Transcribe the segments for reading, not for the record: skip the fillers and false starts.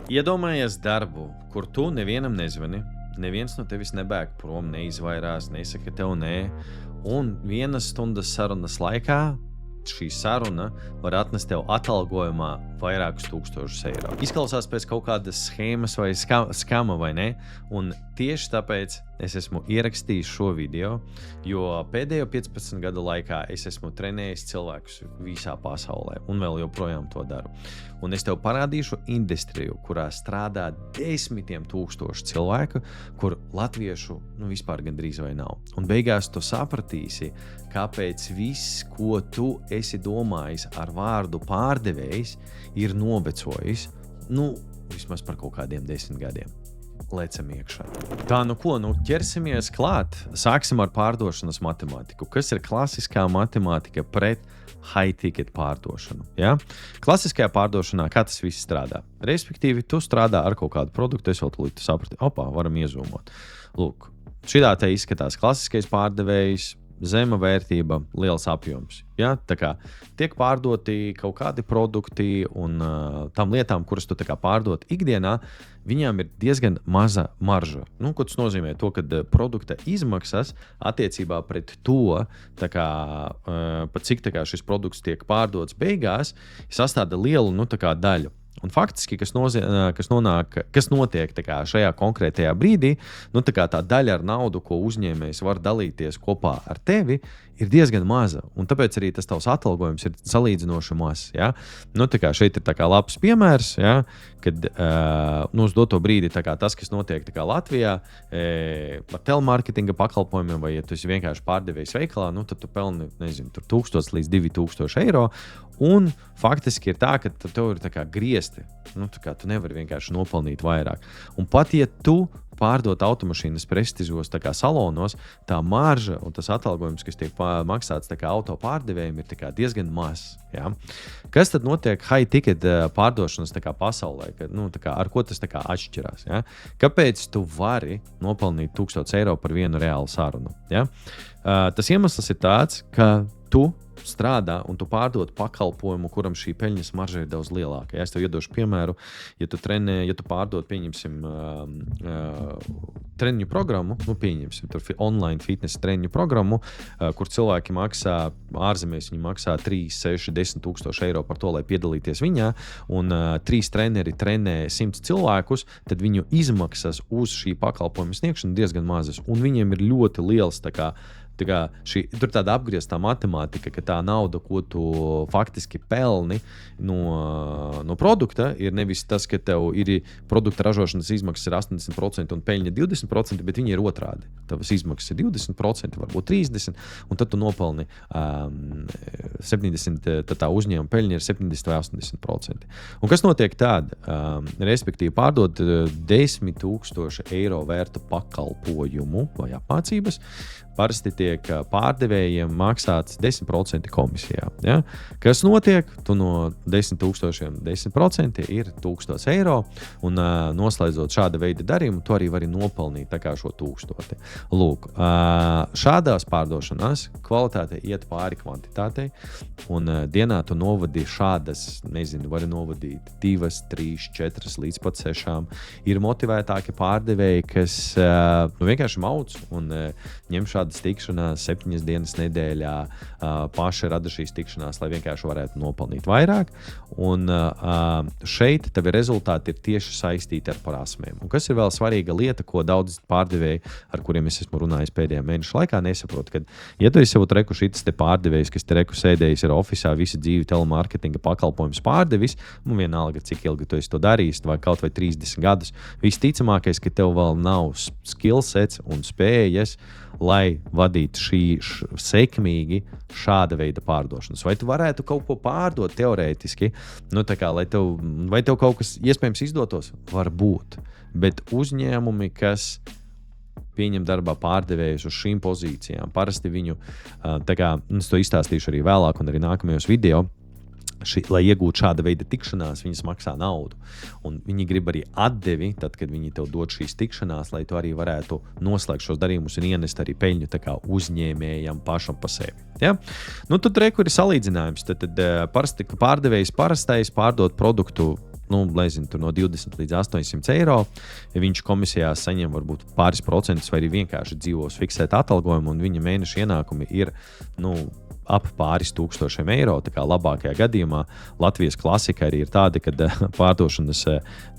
Iedomājies darbu, kur tu nevienam nezvani, neviens no tevis nebēg prom, neizvairās, nesaka tev nē, un 1 stundas sarunas laikā šī saruna var atnest tev atalgojumā vairākus tūkstošus eiro. Izklausās pēc kaut kādas schēmas vai skama, vai ne? Un tieši tāpēc es esmu ierakstījis šo video, jo pēdējo 15 gadu laikā es esmu trenējis cilvēkus visā pasaulē un vēl joprojām to daru. Un es tev parādīšu industriju, kurā strādā desmitiem tūkstoši cilvēku, kur latviešu vispār gandrīz vai nav. Un beigās tu sapratīsi, kāpēc viss, ko tu esi domājis ar vārdu pārdevējs, ir novecojis, vismaz par kaut kādiem 10 gadiem. Lecam iekšā. Tā, ķersimies klāt. Sāksim ar pārdošanas matemātiku. Kas ir klasiskā matemātika pret high ticket pārdošanu? Ja? Klasiskajā pārdošanā, kā tas viss strādā? Respektīvi, tu strādā ar kaut kādu produktu, es vēl tūlīt saprati, varam iezūmot. Lūk, šitā te izskatās klasiskais pārdevējs, zema vērtība, liels apjoms. Ja? Tā kā tiek pārdoti kaut kādi produkti un tam lietām, kuras tu tā kā pārdot ikdienā, viņām ir diezgan maza marža. Ko tas nozīmē? To, ka produkta izmaksas attiecībā pret to, pat cik šis produkts tiek pārdots beigās, sastāda lielu daļu. Un faktiski, kas notiek šajā konkrētajā brīdī, tā daļa ar naudu, ko uzņēmējs var dalīties kopā ar tevi, ir diezgan maza. Un tāpēc arī tas tavs atalgojums ir salīdzinoši mazs. Ja? Šeit ir labs piemērs, ja? Kad uz doto brīdi tas, kas notiek Latvijā, par telemarketinga pakalpojumiem, vai ja tu esi vienkārši pārdevējs veikalā, tad tu pelni, 1000 līdz 2000 eiro. Un faktiski ir tā, ka tev ir griezti. Tu nevari vienkārši nopelnīt vairāk. Un pat ja tu pārdot automašīnas prestižos salonos, tā marža un tas atalgojums, kas tiek maksāts auto pārdevējiem, ir diezgan mazs. Ja? Kas tad notiek high ticket pārdošanas pasaulē? Ar ko tas atšķirās? Ja? Kāpēc tu vari nopelnīt 1000 eiro par vienu reālu sarunu? Ja? Tas iemesls ir tāds, ka tu strādā un tu pārdod pakalpojumu, kuram šī peļņas marža ir daudz lielāka. Ja es tev iedošu piemēru, ja tu pārdod, pieņemsim, treniņu programmu, online fitness treniņu programmu, kur cilvēki maksā, ārzemēs viņi maksā 3, 6, 10 tūkstoši eiro par to, lai piedalīties viņā, un 3 treneri trenē 100 cilvēkus, tad viņu izmaksas uz šī pakalpojuma sniegšanu diezgan mazas, un viņiem ir ļoti liels tur tāda apgrieztā matemātika, ka tā nauda, ko tu faktiski pelni no produkta, ir nevis tas, ka tev ir produkta ražošanas izmaksas ir 80% un peļņa 20%, bet viņi ir otrādi. Tavas izmaksas ir 20%, varbūt 30%, un tad tu nopelni 70%, tad tā uzņēmuma peļņa ir 70 vai 80%. Un kas notiek tad? Respektīvi, pārdot 10 000 eiro vērtu pakalpojumu vai apmācības, parasti tiek pārdevējiem maksāts 10% komisijā. Ja? Kas notiek? Tu no 10 000 10% ir 1000 eiro, un noslēdzot šāda veida darījumu, tu arī vari nopelnīt šo 1000. Lūk, šādās pārdošanās kvalitāte iet pāri kvantitātei, un dienā tu novadi šādas, vari novadīt 2, 3, 4 līdz pat 6. Ir motivētāki pārdevēji, kas vienkārši mauc un ņem šādas tikšanās 7 dienas nedēļā, paši rada šīs tikšanās, lai vienkārši varētu nopelnīt vairāk. Un šeit tavi rezultāti ir tieši saistīti ar prasmēm. Un kas ir vēl svarīga lieta, ko daudz pārdevēji, ar kuriem es esmu runājis pēdējā mēneša laikā, nesaprot, kad, ja tu esi šitas te pārdevējs, kas te sēdējis ir ofisā visu dzīvi telemarketinga pakalpojums pārdevis, vienalga, cik ilgi tu esi to darījis, vai kaut vai 30 gadus, visticamākais, ka tev vēl nav skillsets un spējas, lai vadītu sekmīgi šāda veida pārdošanas. Vai tu varētu kaut ko pārdot teorētiski, vai tev kaut kas iespējams izdotos? Varbūt, bet uzņēmumi, kas pieņem darbā pārdevējus uz šīm pozīcijām, parasti viņu, es to izstāstīšu arī vēlāk un arī nākamajos video, lai iegūtu šāda veida tikšanās, viņas maksā naudu. Un viņi grib arī atdevi, tad, kad viņi tev dod šīs tikšanās, lai tu arī varētu noslēgt šos darījumus un ienest arī peļņu uzņēmējam pašam pa sevi. Ja? Tad rekur ir salīdzinājums. Tad parasti pārdevējs parastais pārdot produktu nezinu, no 20 līdz 800 eiro. Ja viņš komisijās saņem varbūt pāris procentus vai arī vienkārši dzīvos fiksēt atalgojumu un viņa mēneša ienākumi ir, ap pāris tūkstošiem eiro. Tā kā labākajā gadījumā Latvijas klasika arī ir tāda, kad pārdošanas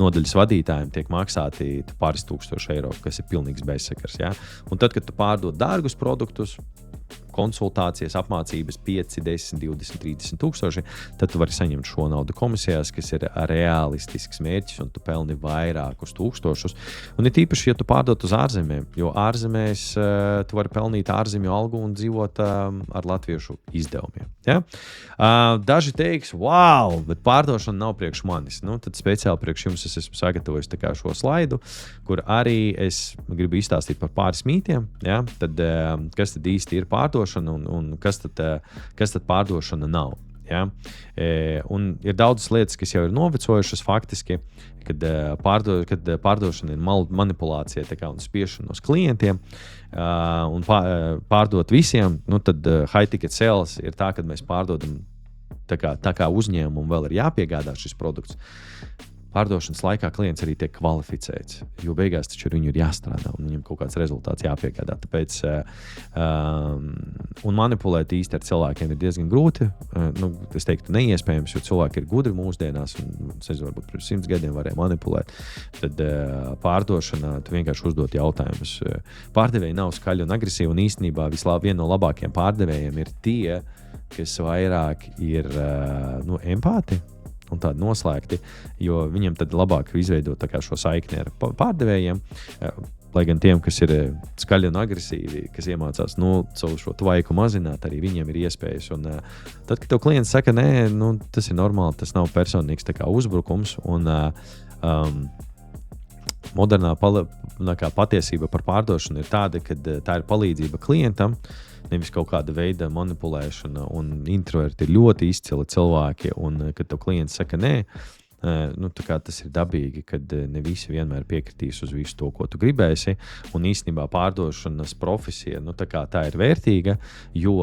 nodaļas vadītājiem tiek maksāti pāris tūkstoši eiro, kas ir pilnīgs bezsakars. Ja? Un tad, kad tu pārdod dārgus produktus, konsultācijas, apmācības 5, 10, 20, 30 tūkstoši, tad tu vari saņemt šo naudu komisijās, kas ir realistisks mērķis, un tu pelni vairākus tūkstošus. Un ir tīpaši, ja tu pārdod uz ārzemēm, jo ārzemēs tu vari pelnīt ārzemju algu un dzīvot ar latviešu izdevumiem. Ja? Daži teiks, wow, bet pārdošana nav priekš manis. Tad speciāli priekš jums es esmu sagatavojis tā kā šo slaidu, kur arī es gribu izstāstīt par pāris mītiem, ja? Tad, kas tad īsti ir pārdošana un kas tad pārdošana nav. Ja? Un ir daudzas lietas, kas jau ir novecojušas faktiski, kad pārdošana ir manipulācija un spiešana uz klientiem un pārdot visiem, tad high ticket sales ir tā, kad mēs pārdodam tā kā uzņēmumu vēl ir jāpiegādā šis produkts. Pārdošanas laikā klients arī tiek kvalificēts, jo beigās taču viņu ir jāstrādā un viņam kaut kāds rezultāts jāpiegādā. Tāpēc un manipulēt īsti ar cilvēkiem ir diezgan grūti. Es teiktu neiespējams, jo cilvēki ir gudri mūsdienās un varbūt pirms 100 gadiem varēja manipulēt. Tad pārdošanā tu vienkārši uzdot jautājumus. Pārdevēji nav skaļi un agresīvi un īstenībā viena no labākajiem pārdevējiem ir tie, kas vairāk ir empāti un tādi noslēgti, jo viņam tad labāk izveidot šo saikni ar pārdevējiem, lai gan tiem, kas ir skaļi un agresīvi, kas iemācās savu šo tvaiku mazināt, arī viņiem ir iespējas. Un tad, kad tev klients saka, nē, tas ir normāli, tas nav personīgs uzbrukums, un modernā patiesība par pārdošanu ir tāda, ka tā ir palīdzība klientam, nevis kaut kāda veida manipulēšana, un introverti ir ļoti izcili cilvēki, un kad tev klients saka nē, tas ir dabīgi, kad ne visi vienmēr piekritīs uz visu to, ko tu gribēsi, un īstenībā pārdošanas profesija, tā ir vērtīga, jo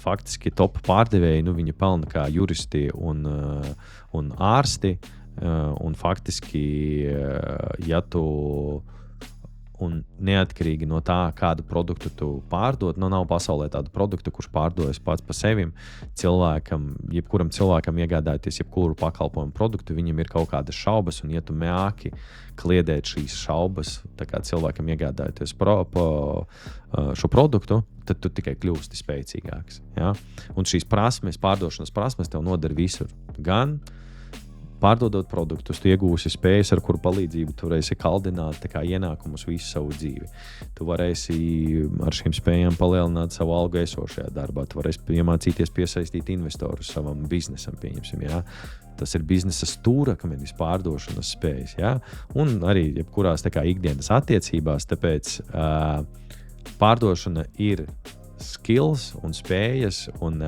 faktiski top pārdevēji, viņi pelna kā juristi un ārsti, un faktiski, ja tu un neatkarīgi no tā, kādu produktu tu pārdod, nav pasaulē tādu produktu, kurš pārdodas pats pa sevim. Jebkuram cilvēkam iegādājoties jebkuru pakalpojumu produktu, viņam ir kaut kādas šaubas, un ja tu mēki kliedēt šīs šaubas, tā kā cilvēkam iegādājoties šo produktu, tad tu tikai kļūsti spēcīgāks. Ja? Un šīs pārdošanas prasmes tev noder visur. Gan pārdodot produktus, tu iegūsi spējas, ar kuru palīdzību tu varēsi kaldināt ienākumus visu savu dzīvi. Tu varēsi ar šīm spējām palielināt savu algu esošajā darbā. Tu varēsi iemācīties piesaistīt investorus savam biznesam, pieņemsim. Ja? Tas ir biznesa stūrakmenis, pārdošanas spējas. Ja? Un arī jebkurās ikdienas attiecībās, tāpēc pārdošana ir skills un spējas un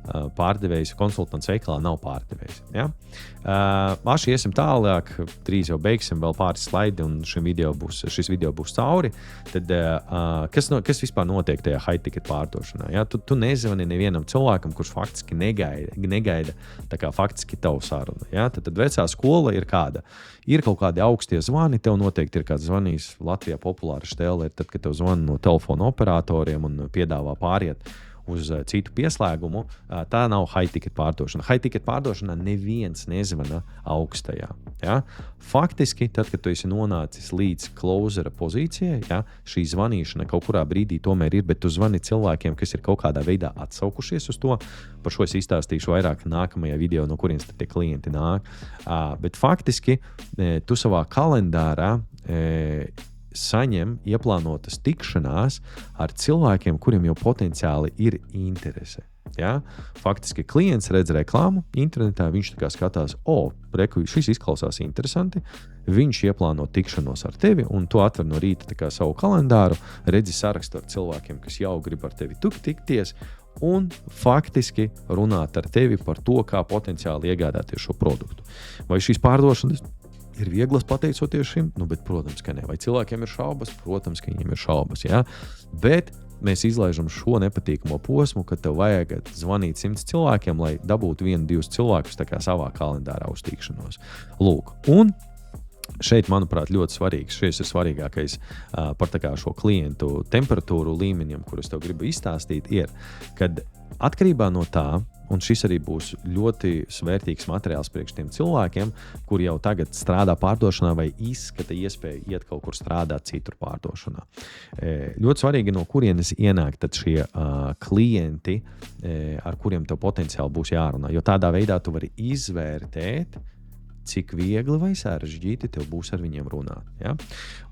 pārdevējs, konsultants veikalā nav pārdevējs. Ja? Maši iesim tālāk, drīz jau beigsim vēl pāris slaidi, un šis video būs cauri. Tad, kas vispār notiek tajā high ticket pārdošanā? Ja? Tu nezvani nevienam cilvēkam, kurš faktiski negaida tā kā faktiski tavu sarunu. Ja? Tad vecā skola ir kāda. Ir kaut kādi augstie zvani, tev noteikti ir kāds zvanījis Latvijā populāra štēle, tad, kad tev zvana no telefona operatoriem un piedāvā pāriet uz citu pieslēgumu, tā nav high ticket pārdošana. High ticket pārdošanā neviens nezvana augstajā. Ja? Faktiski, tad, kad tu esi nonācis līdz closera pozīcijai, ja, šī zvanīšana kaut kurā brīdī tomēr ir, bet tu zvani cilvēkiem, kas ir kaut kādā veidā atsaukušies uz to. Par šo es izstāstīšu vairāk nākamajā video, no kurienes tie klienti nāk. Bet faktiski, tu savā kalendārā saņem ieplānotas tikšanās ar cilvēkiem, kuriem jau potenciāli ir interese. Ja? Faktiski klients redz reklāmu internetā, viņš tā kā skatās, šis izklausās interesanti, viņš ieplāno tikšanos ar tevi, un tu atver no rīta tā kā savu kalendāru, redzi sarakstu ar cilvēkiem, kas jau grib ar tevi tikties, un faktiski runāt ar tevi par to, kā potenciāli iegādāties šo produktu. Vai šīs pārdošanas ir vieglas pateicoties šim? Bet, protams, ka ne. Vai cilvēkiem ir šaubas? Protams, ka viņiem ir šaubas, ja? Bet mēs izlaižam šo nepatīkamo posmu, kad tev vajag zvanīt 100 cilvēkiem, lai dabūtu 1-2 cilvēkus tā kā savā kalendārā uz tikšanos. Lūk, un šeit, manuprāt, ļoti svarīgs, šis ir svarīgākais par tā kā šo klientu temperatūru līmeņiem, kurus tev gribu izstāstīt, ir, kad atkarībā no tā, un šis arī būs ļoti svērtīgs materiāls priekš tiem cilvēkiem, kuri jau tagad strādā pārdošanā vai izskata iespēju iet kaut kur strādāt citur pārdošanā. Ļoti svarīgi, no kurienes ienāk tad šie klienti, ar kuriem tev potenciāli būs jārunā, jo tādā veidā tu vari izvērtēt, cik viegli vai sarežģīti tev būs ar viņiem runāt. Ja?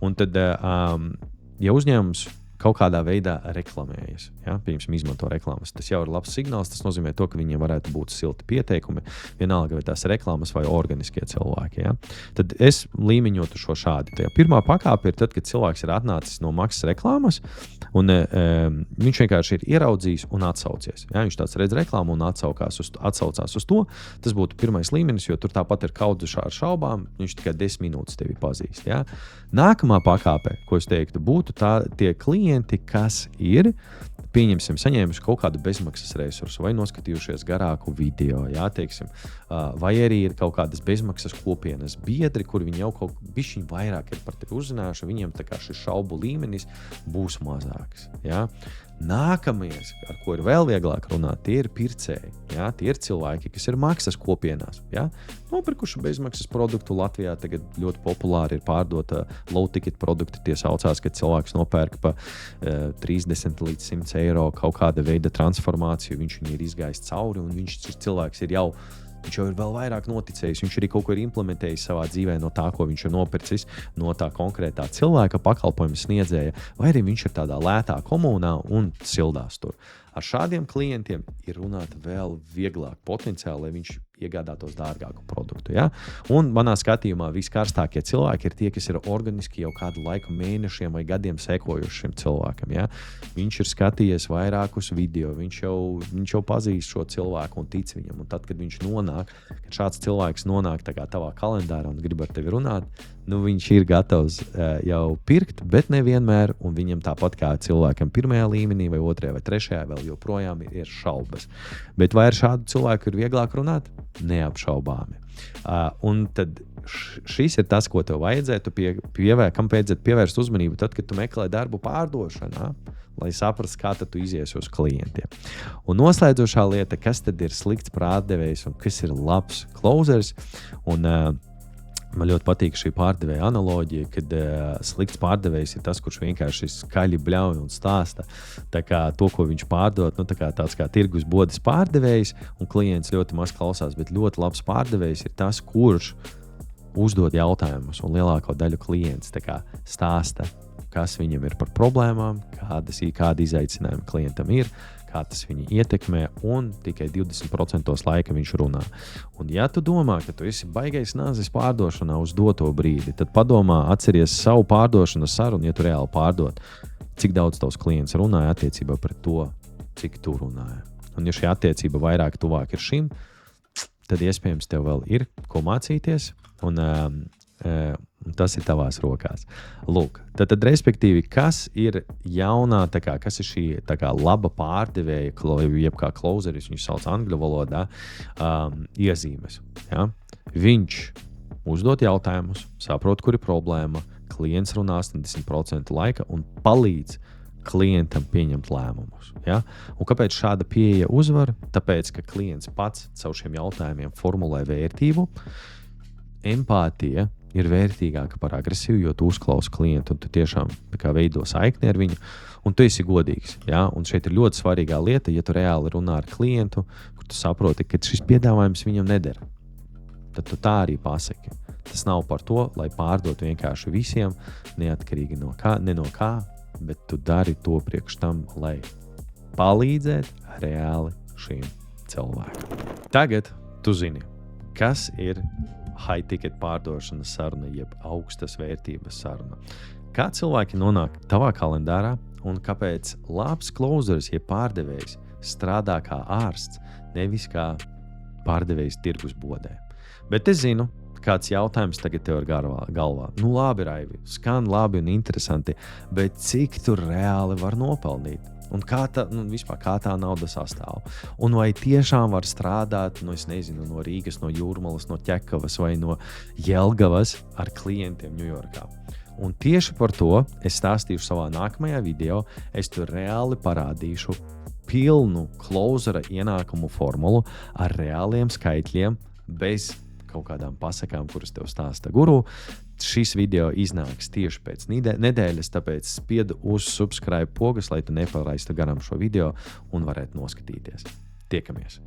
Un tad, ja uzņēmums kaut kādā veidā reklamējas, ja? Piemēram, izmanto reklāmas, tas jau ir labs signāls, tas nozīmē to, ka viņiem varētu būt silti pieteikumi, vienalga vai tās reklāmas vai organiskie cilvēki. Ja? Tad es līmeņotu šo šādi. Tā pirmā pakāpe ir tad, kad cilvēks ir atnācis no maksas reklāmas, un viņš vienkārši ir ieraudzījis un atsaucies. Ja? Viņš tāds redz reklāmu un atsaucās uz to. Tas būtu pirmais līmenis, jo tur tāpat ir kaudzušā ar šaubām, viņš tikai 10 minūtes tevi pazīst. Ja? Nākamā pakāpe, ko es teiktu, būtu tie klienti, kas ir, pieņemsim, saņēmuši kaut kādu bezmaksas resursu vai noskatījušies garāku video, jā, teiksim, vai arī ir kaut kādas bezmaksas kopienas biedri, kur viņi jau kaut bišķiņ vairāk ir par tevi uzzinājuši, viņiem tā kā šis šaubu līmenis būs mazāks, jā. Nākamies, ar ko ir vēl vieglāk runāt, tie ir pircēji. Ja? Tie ir cilvēki, kas ir maksas kopienās. Ja? Nopirkuši bezmaksas produktu Latvijā. Tagad ļoti populāri ir pārdota low-ticket produkti. Tie saucās, ka cilvēks nopērk pa 30 līdz 100 eiro kaut kāda veida transformāciju. Viņš viņu ir izgājis cauri un šis cilvēks ir jau ir vēl vairāk noticējis, viņš arī kaut ko ir implementējis savā dzīvē no tā, ko viņš ir nopircis, no tā konkrētā cilvēka pakalpojuma sniedzēja, vai arī viņš ir tādā lētā komunā un sildās tur. Ar šādiem klientiem ir runāt vēl vieglāk potenciāli, lai viņš iegādātos dārgāku produktu. Ja? Un manā skatījumā viskarstākie cilvēki ir tie, kas ir organiski jau kādu laiku mēnešiem vai gadiem sekojuši šim cilvēkam. Ja? Viņš ir skatījies vairākus video, viņš jau pazīst šo cilvēku un tic viņam. Un tad, kad kad šāds cilvēks nonāk tā kā tavā kalendārā un grib ar tevi runāt, viņš ir gatavs jau pirkt, bet nevienmēr, un viņam tāpat kā cilvēkam pirmajā līmenī vai otrajā vai trešajā vēl joprojām ir šaubas. Bet vai ar šādu cilvēku ir vieglāk runāt? Neapšaubāmi. Un tad šis ir tas, ko tev vajadzētu kam vajadzētu pievērst uzmanību tad, kad tu meklē darbu pārdošanā, lai saprastu, kā tad tu iziesi uz klientiem. Un noslēdzošā lieta, kas tad ir slikts pārdevējs un kas ir labs closers, un man ļoti patīk šī pārdevēja analoģija, kad slikts pārdevējs ir tas, kurš vienkārši skaļi bļauj un stāsta tā kā to, ko viņš pārdod, tāds kā tirgus bodes pārdevējs, un klients ļoti maz klausās, bet ļoti labs pārdevējs ir tas, kurš uzdod jautājumus, un lielāko daļu klients tā kā stāsta, kas viņam ir par problēmām, kādi izaicinājumi klientam ir, kā tas viņu ietekmē, un tikai 20% laika viņš runā. Un ja tu domā, ka tu esi baigais nāzis pārdošanā uz doto brīdi, tad padomā, atceries savu pārdošanas sarunu, ja tu reāli pārdod, cik daudz tavs klients runāja attiecībā par to, cik tu runāji. Un ja šī attiecība vairāk tuvāk ir šim, tad iespējams tev vēl ir ko mācīties, un tas ir tavās rokās. Lūk, tad respektīvi, kas ir jaunā, kas ir šī laba pārdevēja, jeb kā closeris, viņš sauc angļu valodā, iezīmes. Ja? Viņš uzdod jautājumus, saprot, kur ir problēma, klients runā 80% laika un palīdz klientam pieņemt lēmumus. Ja? Un kāpēc šāda pieeja uzvar? Tāpēc, ka klients pats caur šiem jautājumiem formulē vērtību. Empātija ir vērtīgāka par agresīvu, jo tu uzklausi klientu un tu tiešām veido saikni ar viņu, un tu esi godīgs. Ja? Un šeit ir ļoti svarīgā lieta, ja tu reāli runā ar klientu, kur tu saproti, ka šis piedāvājums viņam nedara. Tad tu tā arī pasaki. Tas nav par to, lai pārdotu vienkārši visiem, neatkarīgi no kā, bet tu dari to priekš tam, lai palīdzētu reāli šim cilvēkam. Tagad tu zini, kas ir high-ticket pārdošanas saruna, jeb augstas vērtības saruna. Kā cilvēki nonāk tavā kalendārā un kāpēc labs closeris, jeb pārdevējs, strādā kā ārsts, nevis kā pārdevējs tirgus bodē. Bet es zinu, kāds jautājums tagad tev ir galvā. Labi, Raivi, skan labi un interesanti, bet cik tu reāli var nopelnīt? Un kā tā nauda sastāv. Un vai tiešām var strādāt, es nezinu, no Rīgas, no Jūrmalas, no Ķekavas vai no Jelgavas ar klientiem Ņujorkā. Un tieši par to es stāstīšu savā nākamajā video. Es tur reāli parādīšu pilnu closera ienākumu formulu ar reāliem skaitļiem, bez kaut kādām pasakām, kuras tev stāsta guru. Šis video iznāks tieši pēc nedēļas, tāpēc spied uz subscribe pogas, lai tu nepalaistu garām šo video un varētu noskatīties. Tiekamies!